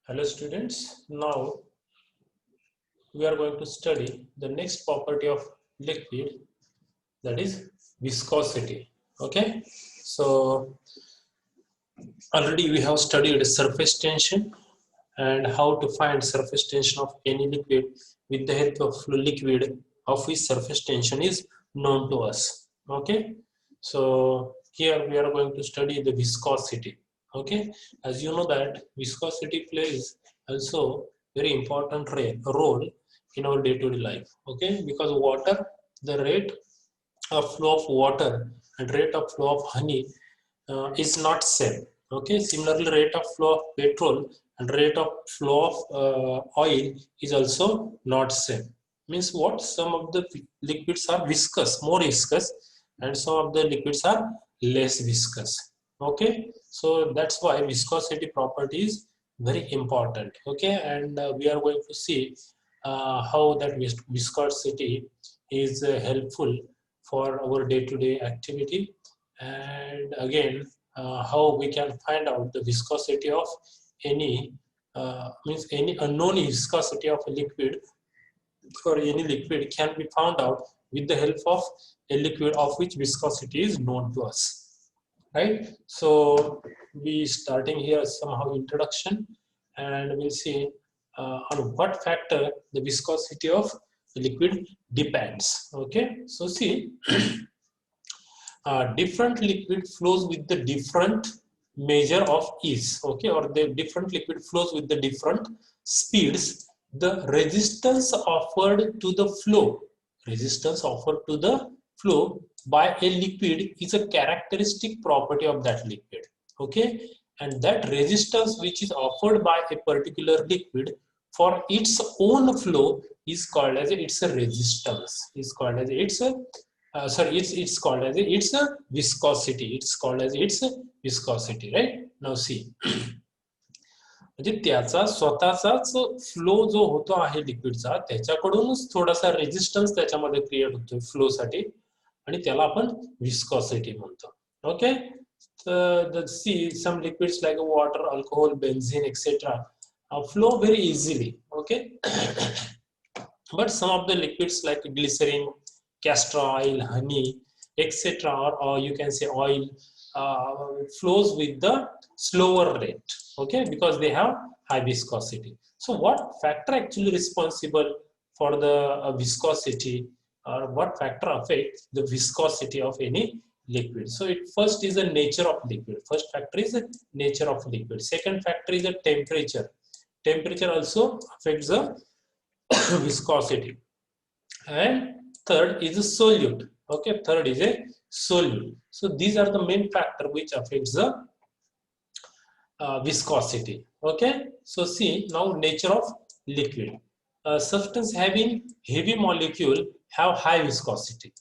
Hello students, now we are going to study the next property of liquid, that is viscosity. Okay, so already we have studied surface tension and how to find surface tension of any liquid with the help of liquid of which surface tension is known to us. Okay, so here we are going to study the viscosity. Okay, as you know that viscosity plays also very important role in our day-to-day life. Okay, because water, the rate of flow of water and rate of flow of honey is not same. Okay, similarly rate of flow of petrol and rate of flow of oil is also not same. Means what? Some of the liquids are viscous, more viscous, and some of the liquids are less viscous. Okay, so that's why viscosity property is very important. Okay, and we are going to see how that viscosity is helpful for our day-to-day activity, and again how we can find out the viscosity of any means any unknown viscosity of a liquid, or any liquid can be found out with the help of a liquid of which viscosity is known to us, right? So we starting here somehow introduction, and we'll see on what factor the viscosity of the liquid depends. Okay, so see, different liquid flows with the different measure of ease. Okay, or the different liquid flows with the different speeds. The resistance offered to the flow by a liquid is a characteristic property of that liquid. Okay, and that resistance which is offered by a particular liquid for its own flow is called as its a resistance, is called as its a sorry, it's called as it's a viscosity, it's called as its viscosity, right? Now see, म्हणजे त्याचा स्वतःचाच flow जो होतो आहे लिक्विडचा, त्याच्याकडूनच थोडासा resistance त्याच्यामध्ये create होतो flow साठी, आणि त्याला आपण विस्कॉसिटी म्हणतो. ओके, तर see some liquids like water, alcohol, benzene etcetera flow very easily. Okay, but some of the liquids like glycerin, castor oil, honey, etc., or you can say oil, flows with the slower rate. Okay, because they have high viscosity. So what factor actually responsible for the viscosity, or what factor affects the viscosity of any liquid? So it first is the nature of liquid. First factor is the nature of liquid. Second factor is the temperature. Temperature also affects the viscosity. And third is a solute. Okay, third is a solute. So these are the main factor which affects the viscosity. Okay, so see now nature of liquid. Substance having heavy molecule have high viscosity.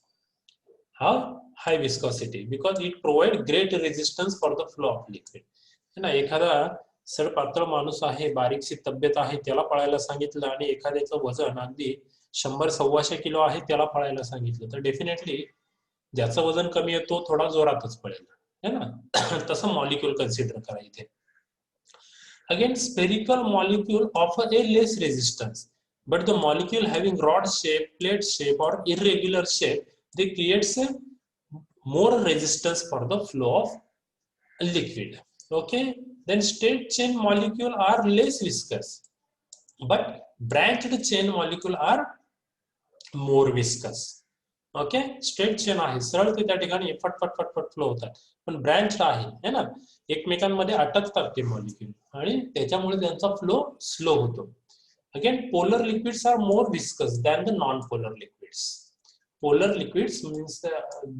How? High viscosity because it provide great resistance for the flow of liquid. है ना, एखादा सडपातळ माणूस आहे, बारीकशी तब्येत आहे, त्याला पळायला सांगितलं आणि एखाद्याचं वजन अगदी 100-125 किलो आहे, त्याला पळायला सांगितलं, तर डेफिनेटली ज्याचं वजन कमी आहे तो थोडा जोरातच पळेल, है ना. तसं मॉलिक्यूल कन्सिडर करा इथे. Again, spherical molecule offer a less resistance, but the molecule having rod shape, plate shape, or irregular shape, they creates a more resistance for the flow of liquid. Okay, then straight chain molecule are less viscous, but branched chain molecule are more viscous. Okay, straight chain आहे, सरळ ते त्या ठिकाणी फटफट फटफट flow होतात, पण branch आहे है ना, एकमेकांमध्ये अटकतात ते मॉलिक्यूल आणि त्याच्यामुळे त्यांचा फ्लो स्लो होतो. Again polar liquids are more viscous than the non polar liquids. Polar liquids means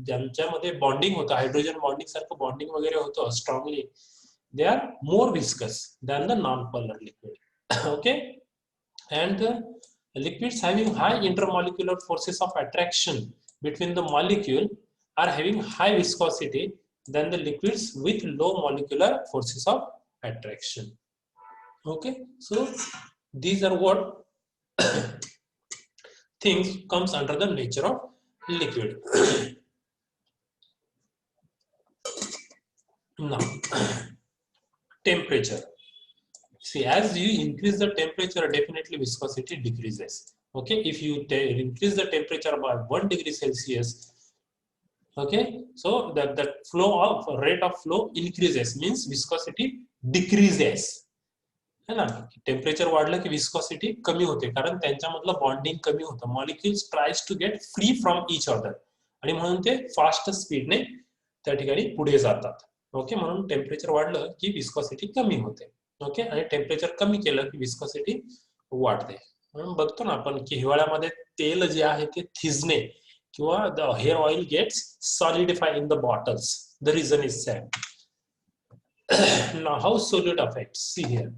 ज्यांच्यामध्ये बॉन्डिंग होतं, हायड्रोजन बॉन्डिंग सारखं बॉन्डिंग वगैरे होतं strongly, they are more viscous than the non-polar liquid. Okay, and the liquids having high intermolecular forces of attraction between the molecule are having high viscosity than the liquids with low molecular forces of attraction. Okay, so these are what things comes under the nature of liquid. Now temperature. see, as you increase the temperature, definitely viscosity decreases. Okay, if you increase the temperature by 1 degree Celsius, okay, so that flow of rate of flow increases, means viscosity decreases, है ना. Temperature वाढलं की viscosity कमी होते, कारण त्यांच्यामधलं bonding कमी होतं. Molecules tries to get free from each other, आणि म्हणून ते फास्ट स्पीडने त्या ठिकाणी पुढे जातात. ओके, म्हणून टेम्परेचर वाढलं की विस्कॉसिटी कमी होते. ओके, आणि टेम्परेचर कमी केलं की विस्कॉसिटी वाढते. म्हणून बघतो ना आपण की हिवाळ्यामध्ये तेल जे आहे ते थिजणे किंवा the hair oil gets solidify in the bottles. The reason is sad. Now how solute affects, see here.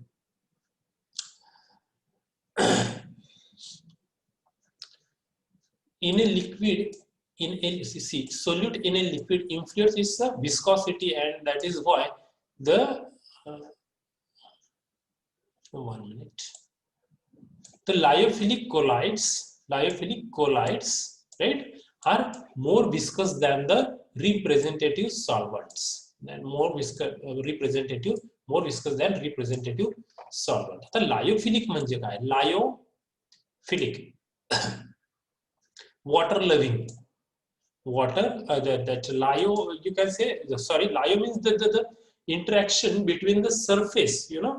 In a liquid, in a see, solute in a liquid influence is the viscosity, and that is why the 1 minute, the lyophilic colloids, right, are more viscous than the representative solvents, and more viscous than representative solvent. आता lyophilic म्हणजे काय? Lyophilic, water loving, water, that lyo, you can say, sorry, lyo means the interaction between the surface, you know,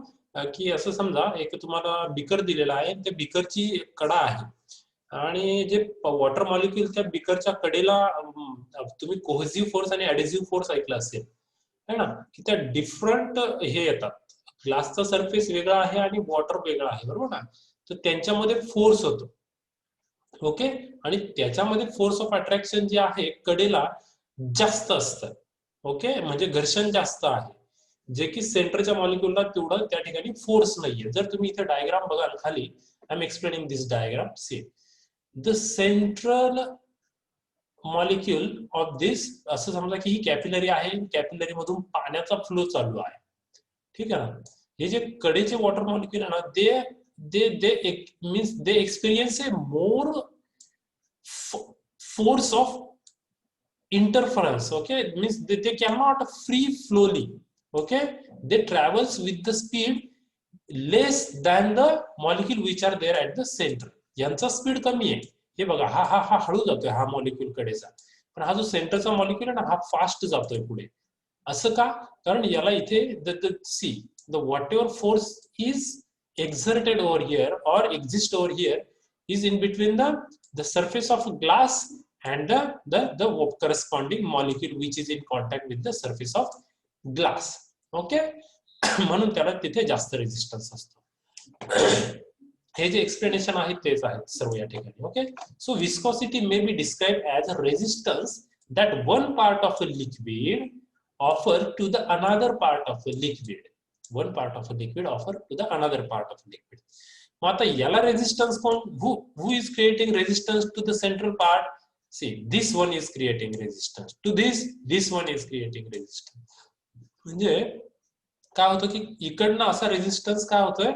की असं समजा एक तुम्हाला beaker दिलेला आहे, त्या बिकरची कडा आहे, आणि जे वॉटर मॉलिक्युल त्या बिकरच्या कडेला, तुम्ही कोहेसिव्ह फोर्स आणि ऍडेसिव्ह फोर्स ऐकला असेल, है ना, की त्या डिफरंट हे येतात. ग्लासचा सरफेस वेगळा आहे आणि वॉटर वेगळा आहे, बरोबर ना. तर त्यांच्यामध्ये फोर्स होतो. ओके, आणि त्याच्यामध्ये फोर्स ऑफ अट्रॅक्शन जे आहे कडेला जास्त असतं. ओके, म्हणजे घर्षण जास्त आहे, जे की सेंटरच्या मॉलिक्युलला तेवढं त्या ठिकाणी फोर्स नाहीये. जर तुम्ही इथे डायग्राम बघाल खाली, I am explaining this diagram. See, the central molecule of this, असं समजा की ही कॅपिलरी आहे, कॅपिलरी मधून पाण्याचा फ्लो चालू आहे, ठीक आहे ना. हे जे कडेचे वॉटर मॉलिक्युल आहे ना, they means they experience a more force of interference. Okay, it means they cannot free flowly. Okay, they travels with the speed less than the molecule which are there at the center. यांचा speed कमी आहे. हे बघा, हा हा हा हळू जातोय, हा मॉलिक्यूल कडेचा, पण हा जो सेंटरचा मॉलिक्यूल आहे ना, हा फास्ट जातोय पुढे. असं का? कारण याला इथे see, the whatever force is exerted over here or exist over here is in between the surface of glass and the corresponding molecule which is in contact with the surface of glass. Okay, म्हणून त्याला तिथे जास्त resistance असतो. हे जे explanation आहे तेच आहेत सर्व या ठिकाणी. Okay, so viscosity may be describe as a resistance that one part of a liquid offer to the another part of a liquid. One part of a liquid offer to the another part of a liquid. मग आता याला resistance कोण? who is creating resistance to the central part? See, this one is creating resistance to this one is creating resistance. म्हणजे काय होतं की इकडनं असा resistance काय होतोय,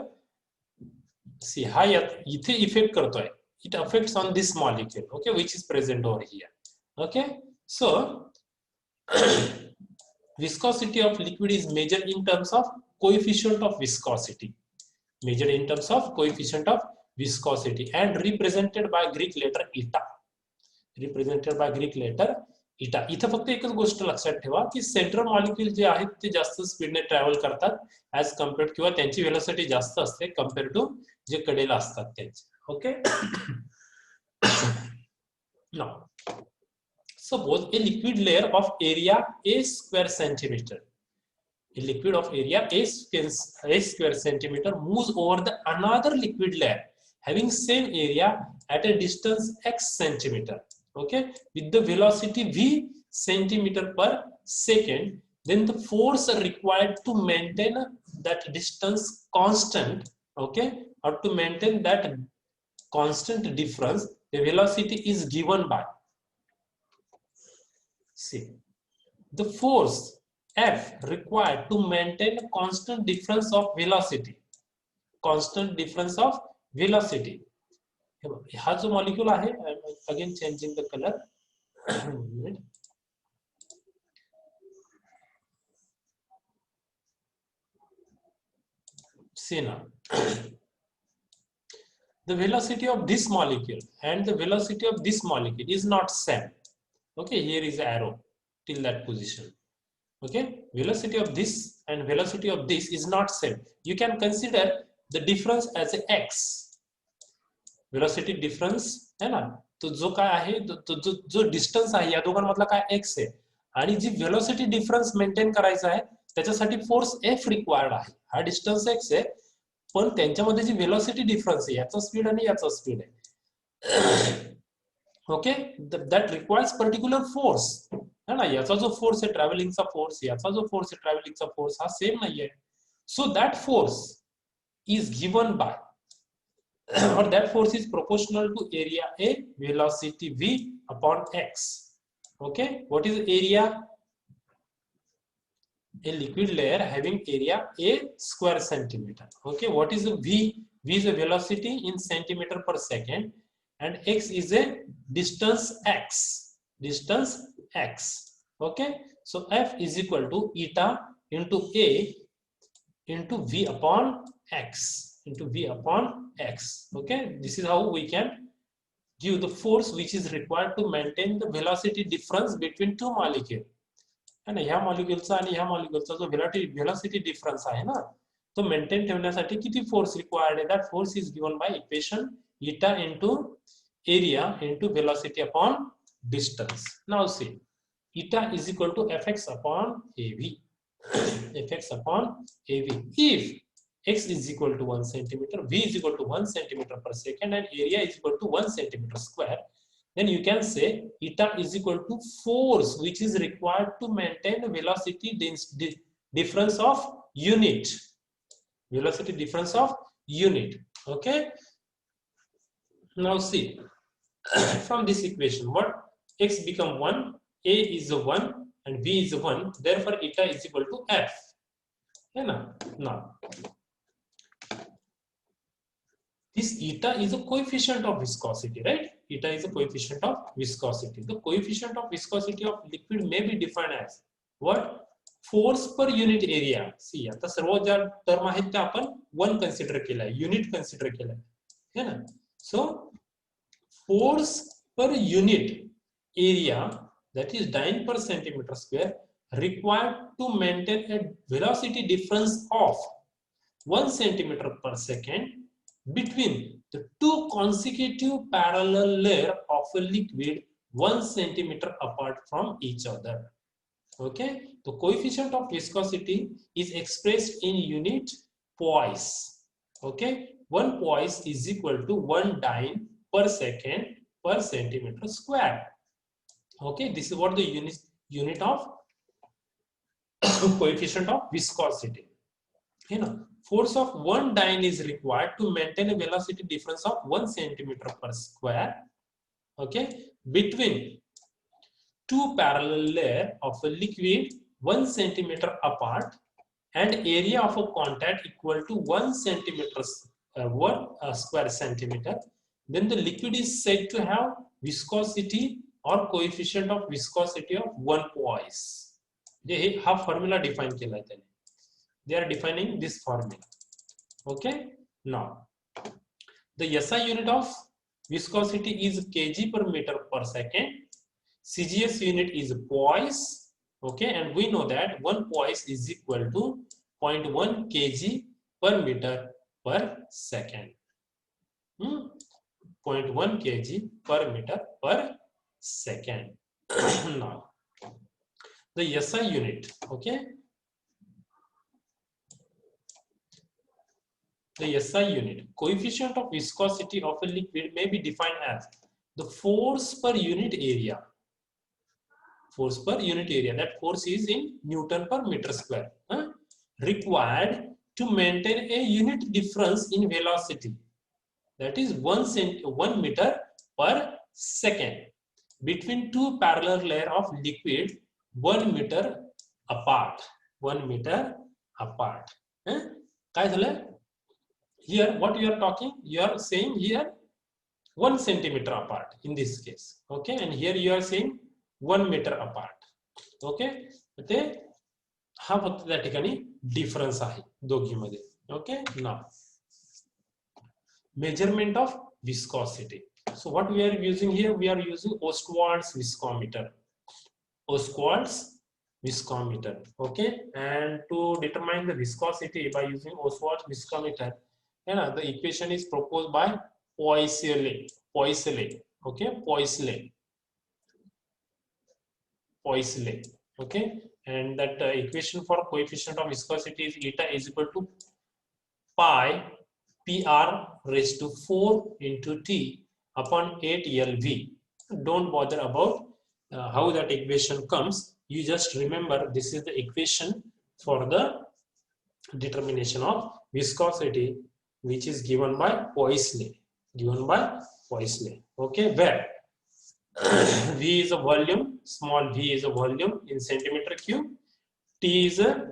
सी, हा इथे इफेक्ट करतोय. It affects on this molecule, okay, which is present over here. Okay, so viscosity of liquid is measured in terms of coefficient of viscosity, measured in terms of coefficient of viscosity, and represented by Greek letter eta, represented by Greek letter eta. इथं फक्त एकच गोष्ट लक्षात ठेवा की central molecule जे आहेत ते जास्त स्पीडने ट्रॅव्हल करतात ऍज कम्पेअर्ड, किंवा त्यांची वेलोसिटी जास्त असते कम्पेअर्ड टू जे कडेला असतात त्यांचे. Okay, now suppose a liquid layer of area a square centimeter, a liquid of area a square centimeter moves over the another liquid layer having same area at a distance x centimeter, okay, with the velocity v centimeter per second. Then the force required to maintain that distance constant, okay, or to maintain that constant difference, the velocity is given by, see, the force F required to maintain a constant difference of velocity, constant difference of velocity. हा जो molecule आहे, again changing the colour, see now. The velocity of this molecule and the velocity of this molecule is not same. Okay, here is arrow till that position. Okay, velocity of this and velocity of this is not same. You can consider the difference as a x. Velocity difference है ना, तो जो काय आहे तो जो distance आहे या दोघांमधला काय x आहे आणि जी velocity difference मेंटेन करायचा आहे त्याच्यासाठी फोर्स F रिक्वायर्ड आहे. हा डिस्टन्स x आहे पण त्यांच्यामध्ये जी velocity difference आहे याचा स्पीड आणि याचा स्पीड आहे. Okay, that requires particular force है ना, याचा जो फोर्स आहे ट्रॅव्हलिंगचा फोर्स, याचा जो फोर्स आहे ट्रॅव्हलिंगचा फोर्स हा सेम नाहीये. So that force is given by or that force is proportional to area A, velocity V upon x. Okay, what is area? A liquid layer having area A square centimeter. Okay, what is the V? V is a velocity in centimeter per second and x is a distance x. Distance x. Okay, so F is equal to eta into A into V upon x. Into V upon x. Okay, this is how we can give the force which is required to maintain the velocity difference between two molecules. And ह्या मॉलिक्युलचा आणि ह्या मॉलिक्युलचा जो velocity difference आहे ना तो maintain ठेवण्यासाठी किती force required आहे. That force is given by equation eta into area into velocity upon distance. Now see, eta is equal to fx upon av. Fx upon av. If x is equal to 1 centimeter, v is equal to 1 centimeter per second and area is equal to 1 centimeter square, then you can say eta is equal to force which is required to maintain the velocity difference of unit. Velocity difference of unit. Okay, now see from this equation what x become 1, a is a 1 and v is a 1, therefore eta is equal to f. Now this eta is a coefficient of viscosity, right? Eta is a coefficient of viscosity. The coefficient of viscosity of liquid may be defined as what? Force per unit area. See, आता सर्व ज्या term आहेत त्या आपण 1 consider केलाय, unit consider केलाय, है ना. So force per unit area, that is dyne per centimeter square, required to maintain a velocity difference of 1 centimeter per second between the two consecutive parallel layers of a liquid 1 centimeter apart from each other. Okay, the coefficient of viscosity is expressed in unit poise. Okay, 1 poise is equal to 1 dyne per second per centimeter square. Okay, this is what the unit of coefficient of viscosity. You know, force of 1 dyne is required to maintain a velocity difference of 1 centimeter per square, okay, between two parallel layers of a liquid 1 centimeter apart and area of a contact equal to 1 centimeter square centimeter. Then the liquid is said to have viscosity or coefficient of viscosity of 1 poise. They have formula defined केला है. They are defining this formula. Okay, now the SI unit of viscosity is kg per meter per second. CGS unit is poise. Okay, and we know that 1 poise is equal to 0.1 kg per meter per second. 0.1 kg per meter per second. Now the SI unit, okay, the SI unit, coefficient of viscosity of a liquid, may be defined as the force per unit area. Force per unit area, that force is in Newton per meter square, required to maintain a unit difference in velocity, that is 1 meter per second between two parallel layers of liquid 1 meter apart. 1 meter apart. काय झालं? Here what you are talking, you are saying here 1 centimeter apart in this case. Okay, and here you are saying 1 meter apart. Okay, ते हा फक्त त्या ठिकाणी difference आहे दोघीमध्ये. Okay, now measurement of viscosity. So what we are using here, we are using Ostwald's viscometer. Ostwald's viscometer. Okay, and to determine the viscosity by using Ostwald's viscometer, the equation is proposed by Poiseuille. Poiseuille. Okay, Poiseuille. Poiseuille. Okay, and that equation for coefficient of viscosity is eta is equal to pi PR raised to 4 into T upon 8 LV. Don't bother about how that equation comes. You just remember this is the equation for the determination of viscosity, which is given by Poiseuille. Given by Poiseuille. Okay, where V is a volume, small v is a volume in centimeter cube, T is a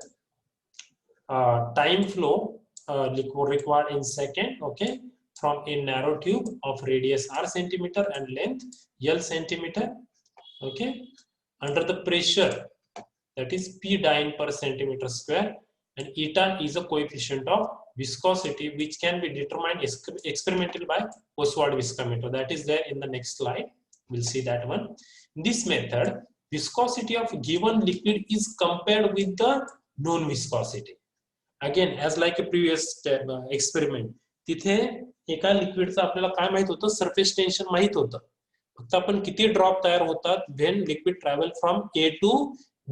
time flow required in second, okay, from a narrow tube of radius r centimeter and length L centimeter, okay, under the pressure, that is P dyne per centimeter square, and eta is a coefficient of viscosity which can be determined experimentally by Ostwald viscometer. That is there in the next slide. We'll see that one. In this method, viscosity of given liquid is compared with the known viscosity. Again, as like a previous experiment, तिथे एका लिक्विडचं आपल्याला काय माहित होतं, surface tension माहित होतं, फक्त आपण किती ड्रॉप तयार होतात when liquid travel from A to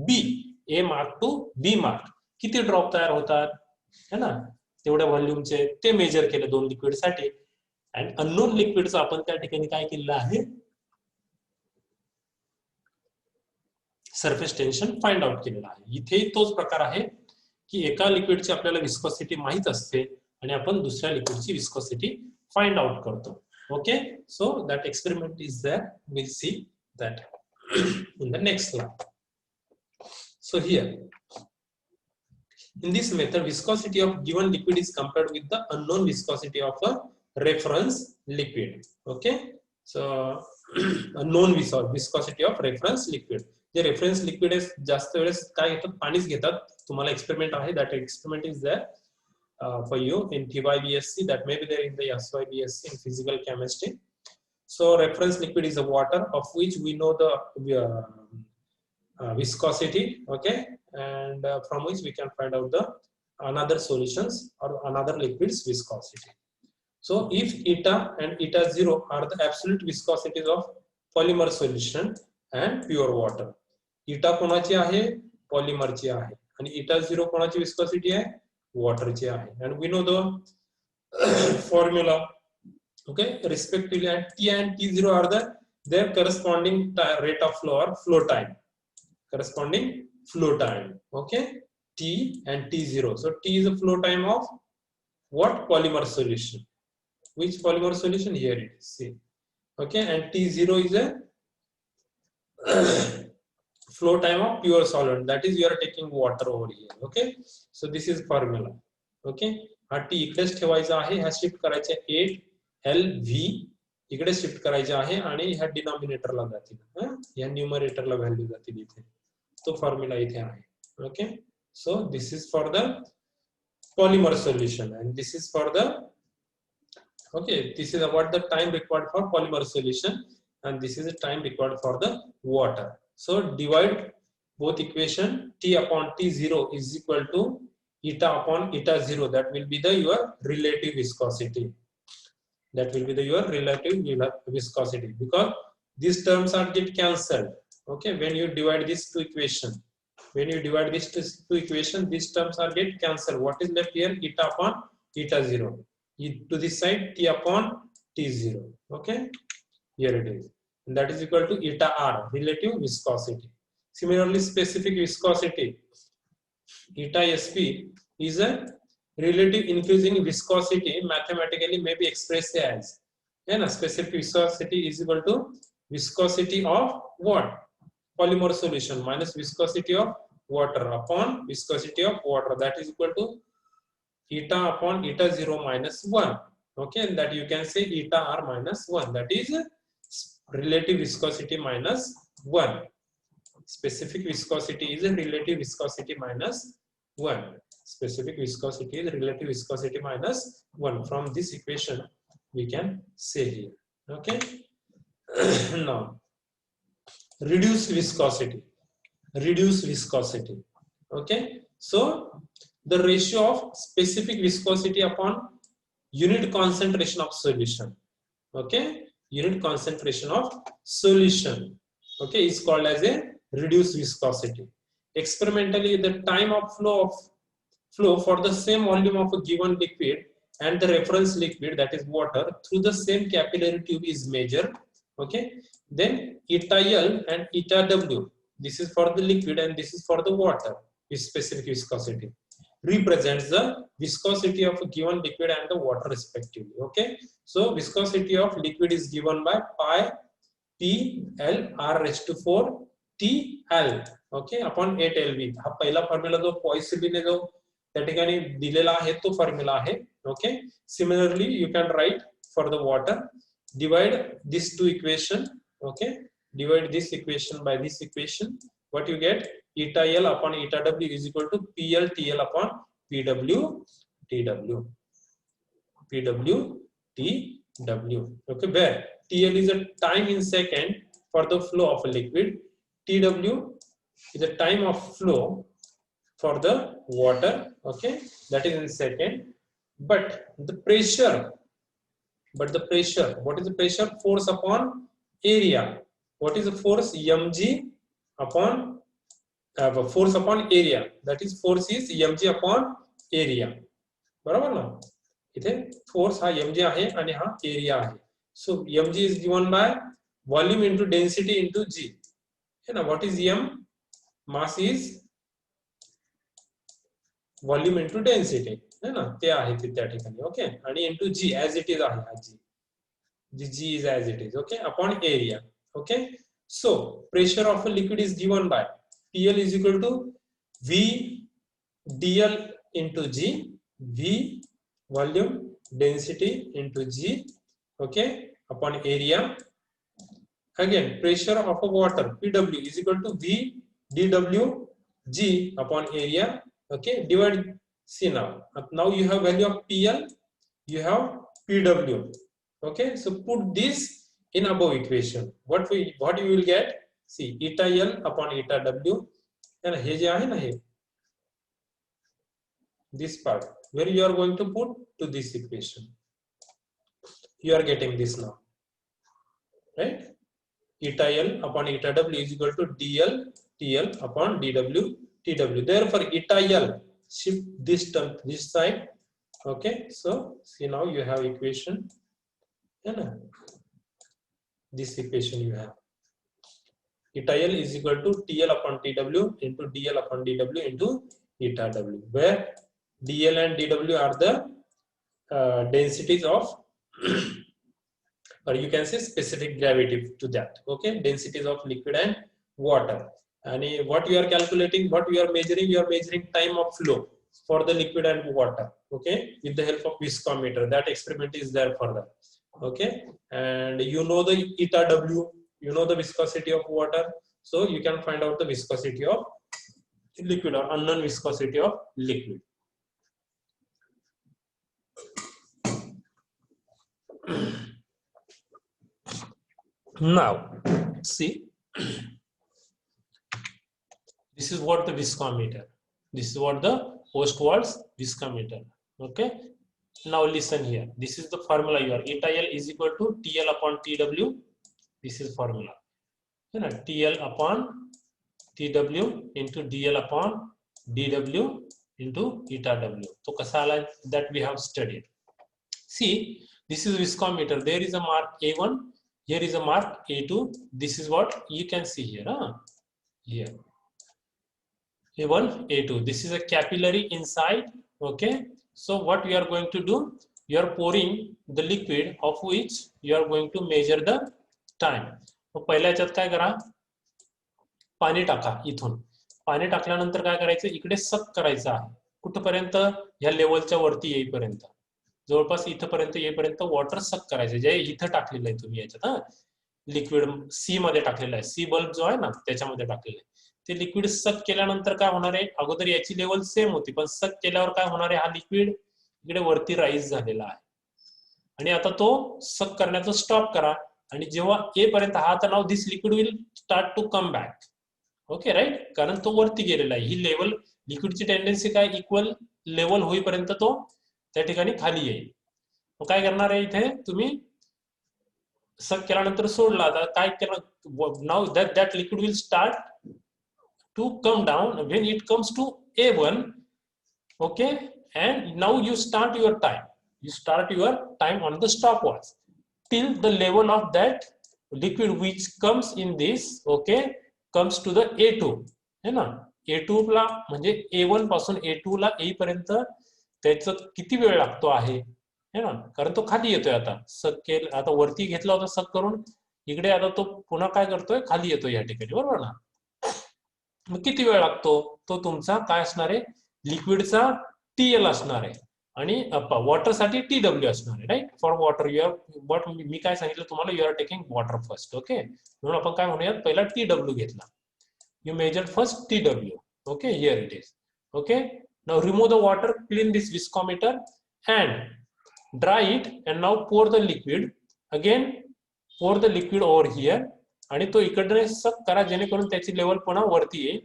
B, A mark to B mark, किती ड्रॉप तयार होतात है ना, तेवढ्या व्हॉल्यूमचे ते मेजर केले दोन लिक्विड साठी. आणि अननोन लिक्विडचं आपण त्या ठिकाणी काय केलेलं आहे, सरफेस टेन्शन फाइंड आउट केलेलं आहे. इथे तोच प्रकार आहे की एका लिक्विडची आपल्याला विस्कोसिटी माहित असते आणि आपण दुसऱ्या लिक्विडची विस्कोसिटी फाइंड आउट करतो. Okay, so that experiment is there. We'll see that in the next slide. So here, in this method, viscosity of given liquid is compared with the unknown viscosity of a reference liquid. Okay, so unknown viscosity of reference liquid. J reference liquid आहे जास्त वेळेस काय घेतात, पाणीच घेतात. तुम्हाला experiment आहे, that experiment is there for you in TYBSc, that may be there in the SYBSc in physical chemistry. So reference liquid is a water of which we know the viscosity, okay, and from which we can find out the another solutions or another liquid's viscosity. So if eta and eta 0 are the absolute viscosities of polymer solution and pure water, eta कोणाची आहे, पॉलिमरची आहे, आणि eta 0 कोणाची viscosity आहे, वॉटरची आहे. and we know the formula, okay, respectively, and T and T0 are their corresponding rate of flow or flow time, corresponding flow time, okay, T and T0. So T is the flow time of what, polymer solution. Which polymer solution, here it is, see, okay, and T0 is a flow time of pure solvent, that is you are taking water over here. Okay, so this is formula. Okay, हा T इकडेच ठेवायचा आहे, ह्या shift करायचे 8 LV इकडे shift करायचे आहे आणि ह्या डिनॉमिनेटरला जातील, ह्या न्यूमरेटरला व्हॅल्यू जातील इथे, तो फॉर्म्युला इथे आहे. Okay, so this is for the polymer solution and this is for the, okay, this is about the time required for polymer solution and this is the time required for the water. So divide both equation, T upon T0 is equal to eta upon eta 0, that will be the your relative viscosity, that will be the your relative viscosity, because these terms are get cancelled. Okay, when you divide these two equation, when you divide these two equation, these terms are get cancelled. What is left here, eta upon eta 0, to this side T upon T0. Okay, here it is, and that is equal to eta r, relative viscosity. Similarly, specific viscosity, eta sp is a relative increasing viscosity, mathematically may be expressed as, specific viscosity is equal to viscosity of what, polymer solution minus viscosity of water upon viscosity of water, that is equal to eta upon eta 0 minus 1. Okay, and that you can say eta r minus 1, that is relative viscosity minus 1. Specific viscosity is a relative viscosity minus 1. Specific viscosity is relative viscosity minus 1. From this equation we can say here. Okay. Now reduced viscosity. Reduced viscosity. Okay. So the ratio of specific viscosity upon unit concentration of solution. Okay. Unit concentration of solution, okay, is called as a reduced viscosity. Experimentally, the time of flow for the same volume of a given liquid and the reference liquid, that is water, through the same capillary tube is measured. Okay, then eta L and eta W, this is for the liquid and this is for the water with specific viscosity, represents the viscosity of a given liquid and the water respectively. Okay, so viscosity of liquid is given by pi P L R raised to 4 T L, okay, upon 8 LV. हा पहिला formula जो पॉइसनने जो त्या ठिकाणी दिलेला आहे तो formula आहे. Okay, similarly you can write for the water, divide these two equation. Okay, divide this equation by this equation. What you get? Eta L upon eta W is equal to PL TL upon PW TW. PW TW. Okay, where TL is a time in second for the flow of a liquid. TW is the time of flow for the water. Okay, that is in second. But the pressure. What is the pressure? Force upon area. What is the force? mg upon force upon area. That is force is mg upon area. बरोबर ना? इथे force हा mg आहे आणि हा area आहे. So mg is given by volume into density into g. है ना? What is m? Mass is volume into density. है ना? ते आहे ते त्या ठिकाणी. Okay, आणि into g as it is आहे हा g. G is as it is. Okay, upon area. Okay, so pressure of a liquid is given by PL is equal to V dl into G, V volume density into G, okay, upon area. Again, pressure of a water PW is equal to V dw G upon area. Okay, divide. See now you have value of PL, you have PW. Okay, so put this in above equation. What you will get? See, eta L upon eta W, and हे जे आहे ना हे, this part where you are going to put to this equation. You are getting this now, right? Eta L upon eta W is equal to DL TL upon DW TW. Therefore, eta L, shift this term this side. Okay, so see now you have equation. This equation you have. Eta L is equal to TL upon TW into DL upon DW into eta W, where DL and DW are the densities of or you can say specific gravity to that. Okay, densities of liquid and water. And what you are calculating, what you are measuring time of flow for the liquid and water. Okay, with the help of viscometer. That experiment is there for that. Okay, and you know the eta W, you know the viscosity of water, so you can find out the viscosity of liquid or unknown viscosity of liquid. Now see, this is what the viscometer, this is what the Ostwald's viscometer. Okay, now listen here, this is the formula. Your eta L is equal to TL upon TW. This is formula, you know, TL upon TW into DL upon DW into eta W. So kasala that we have studied. See, this is viscometer. There is a mark A1. Here is a mark A2. This is what you can see here. Here. A1, A2. This is a capillary inside. Okay. So what we are going to do? You are pouring the liquid of which you are going to measure the time. So पहिल्या ह्याच्यात काय करा? पाणी टाका इथून. पाणी टाकल्यानंतर काय करायचं? इकडे सक करायचं आहे. कुठपर्यंत? ह्या लेवलच्या वरती येईपर्यंत. जवळपास इथपर्यंत येईपर्यंत वॉटर सक करायचं. जे इथं टाकलेलं आहे तुम्ही याच्यात लिक्विड सी मध्ये टाकलेलं आहे. सी बल्ब जो आहे ना त्याच्यामध्ये टाकलेलं आहे. ते लिक्विड सक केल्यानंतर काय होणार आहे, अगोदर याची लेवल सेम होती, पण सक केल्यावर काय होणार आहे, हा लिक्विड इकडे वरती राईज झालेला आहे आणि आता तो सक करण्याचं स्टॉप करा आणि जेव्हा ए पर्यंत हा आता now this liquid will start to come back. Okay right, कारण तो वरती गेलेला आहे. ही लेवल लिक्विडची टेंडन्सी काय, इक्वल लेवल होईपर्यंत तो त्या ठिकाणी खाली येईल. मग काय करणार आहे इथे तुम्ही, सक केल्यानंतर सोडला तर काय केलं, now that liquid will start to come down when it comes to A1. Okay, and now you start your time. You start your time on the stopwatch till the level of that liquid which comes in this, okay, comes to the A2 है ना. A2 ला म्हणजे A1 पासून A2 ला येईपर्यंत त्याचं किती वेळ लागतो आहे है ना, कारण तो खाली येतोय. आता सक केल, आता वरती घेतला होता सक करून, इकडे आता तो पुन्हा काय करतोय, खाली येतोय या ठिकाणी, बरोबर ना. मग किती वेळ लागतो, तो तुमचा काय असणार आहे, लिक्विडचा टीएल असणार आहे आणि वॉटरसाठी टीडब्ल्यू असणार आहे. राईट, फॉर वॉटर बट मी काय सांगितलं तुम्हाला, you are taking water first. Okay, म्हणून आपण काय म्हणूयात, पहिला टीडब्ल्यू घेतला. You measure first TW. Okay, here it is. Okay, now remove the water, clean this viscometer and dry it and now pour the liquid. Again pour the liquid over here आणि तो इकडे सक करा जेणेकरून त्याची level पुन्हा वरती येईल.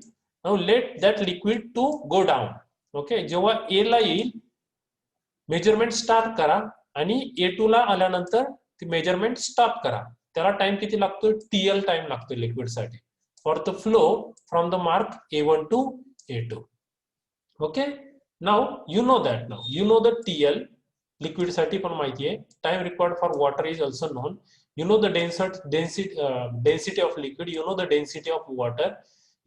Now let that liquid to go down. Okay, जेव्हा ए ला येईल मेजरमेंट स्टार्ट करा आणि A2 ला आल्यानंतर ती मेजरमेंट स्टॉप करा. त्याला टाइम किती लागतो, टीएल टाइम लागतो लिक्विड साठी for the flow from the mark A1 to A2. Okay, now you know that, now you know the TL liquid साठी पण माहिती आहे. Time required for water is also known. You know the density of liquid, you know the density of water,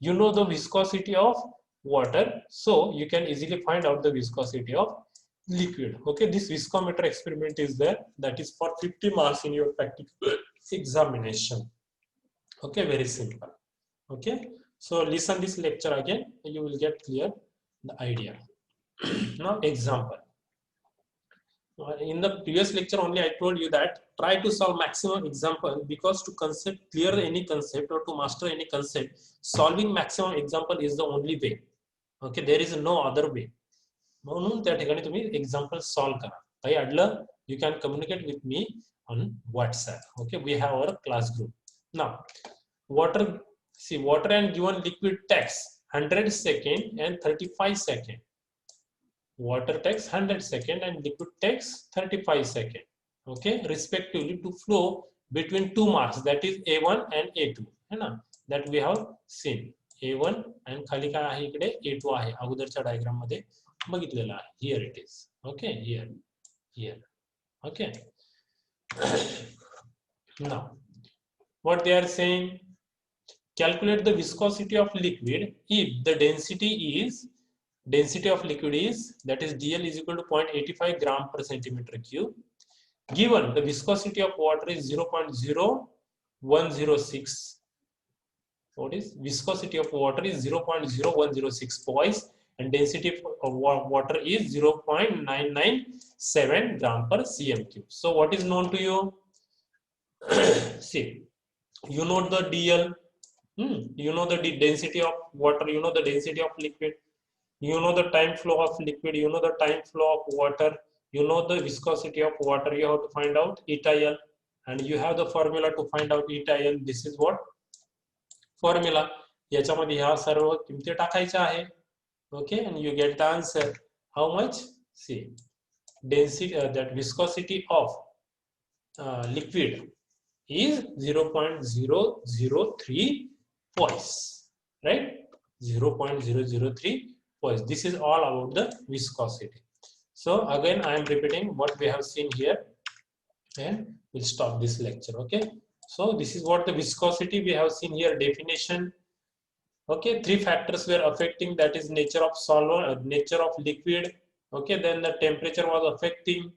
you know the viscosity of water, so you can easily find out the viscosity of liquid. Okay, this viscometer experiment is there, that is for 50 marks in your practical examination. Okay, very simple. Okay, so listen this lecture again, you will get clear the idea. Now example. In the previous lecture only I told you that try to solve maximum example, because to clear any concept or to master any concept, solving maximum example is the only way. Okay, there is no other way. म्हणून त्या ठिकाणी तुम्ही example solve करा. काही अडलं you can communicate with me on WhatsApp. Okay, we have our class group. Now water and given liquid takes 100 second and 35 second. Water takes 100 second and liquid takes 35 second. Okay, respectively to flow between two marks, that is A1 and A2 है ना, that we have seen. A1 and खाली काय आहे इकडे A2 आहे, अगोदरच्या diagram मध्ये बघितलेला आहे. Here it is. Okay, here. Okay. Now what they are saying, calculate the viscosity of liquid if the density of liquid is, that is dl is equal to 0.85 gram per centimeter cube, given the viscosity of water is 0.0106. What is viscosity of water is 0.0106 poise and density of water is 0.997 gram per cm cube. So what is known to you? See, you know the dl, you know the density of water, you know the density of liquid, you know the time flow of liquid, you know the time flow of water, you know the viscosity of water. You have to find out eta L and you have the formula to find out eta L. This is what formula. याच्यामध्ये ह्या सर्व किमती टाकायच्या आहे. Okay, and you get the answer. How much? See, density, that viscosity of liquid is 0.003 poise, right? 0.003 poise. This is all about the viscosity. So again I am repeating what we have seen here and we'll stop this lecture. Okay, so this is what the viscosity we have seen here, definition. Okay, three factors were affecting, that is nature of solvent, nature of liquid. Okay, then the temperature was affecting.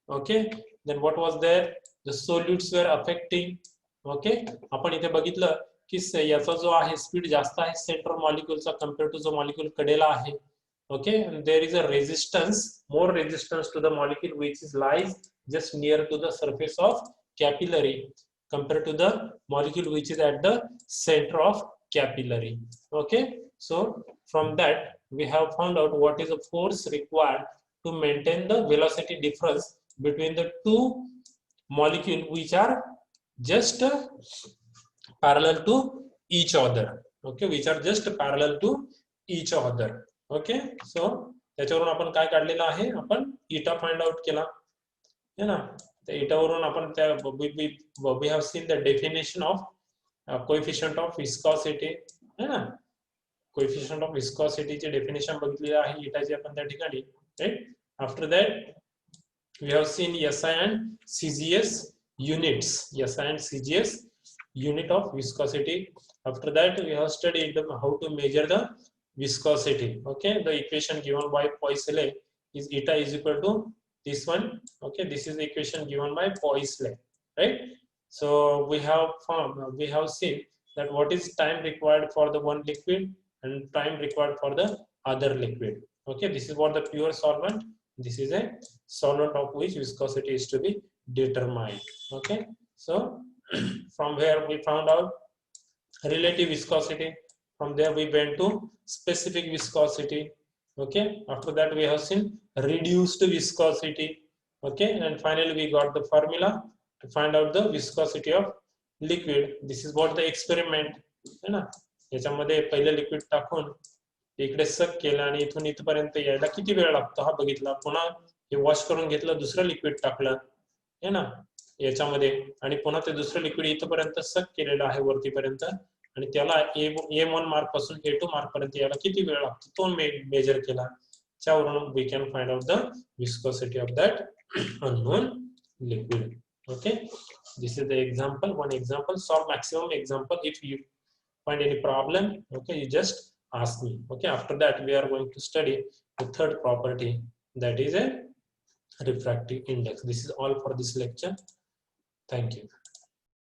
Okay, then what was there, the solutes were affecting. Okay, आपण इथे बघितलं की याचा जो आहे speed जास्त आहे central मॉलिक्यूलचा compare to जो मॉलिक्यूल कडेला आहे. Okay, and there is a resistance, more resistance to the molecule which is lies just near to the surface of capillary compared to the molecule which is at the center of capillary. Okay, so from that we have found out what is the force required to maintain the velocity difference between the two molecules which are just parallel to each other. Okay, which are just parallel to each other. Okay, so त्याच्यावरून आपण काय काढलेलं आहे, आपण eta find out केला है ना. त्या eta वरून आपण त्या we have seen the definition of coefficient of viscosity है ना. coefficient of viscosity ची डेफिनेशन बघितलेली आहे eta ची आपण त्या ठिकाणी, right. After that we have seen SI and CGS units, SI and CGS unit of viscosity. After that we have studied how to measure the viscosity. Okay, the equation given by Poiseuille is eta is equal to this one. Okay, this is the equation given by Poiseuille, right. So we have seen that what is time required for the one liquid and time required for the other liquid. Okay, this is what the pure solvent, this is a solvent of which viscosity is to be determined. Okay, so from where we found out relative viscosity, from there we went to specific viscosity. Okay, after that we have seen reduced viscosity. Okay, and finally we got the formula to find out the viscosity of liquid. This is what the experiment है ना. याच्यामध्ये पहिले liquid टाकून इकडे सक केलं आणि इथून इथपर्यंत यायला किती वेळ लागतो हा बघितला. पुन्हा हे वॉश करून घेतलं, दुसरं लिक्विड टाकलं है ना याच्यामध्ये, आणि पुन्हा ते दुसरं लिक्विड इथपर्यंत सक केलेलं आहे वरतीपर्यंत, आणि त्याला A1 मार्क पासून A2 मार्क पर्यंत यायला किती वेळ लागतो तो मेजर केला. त्यावरून we can find out the viscosity of that unknown liquid. Okay, this is the example, one example. Solve maximum example. If you find any problem, okay, you just ask me. Okay, after that we are going to study the third property, that is a refractive index. This is all for this lecture. Thank you.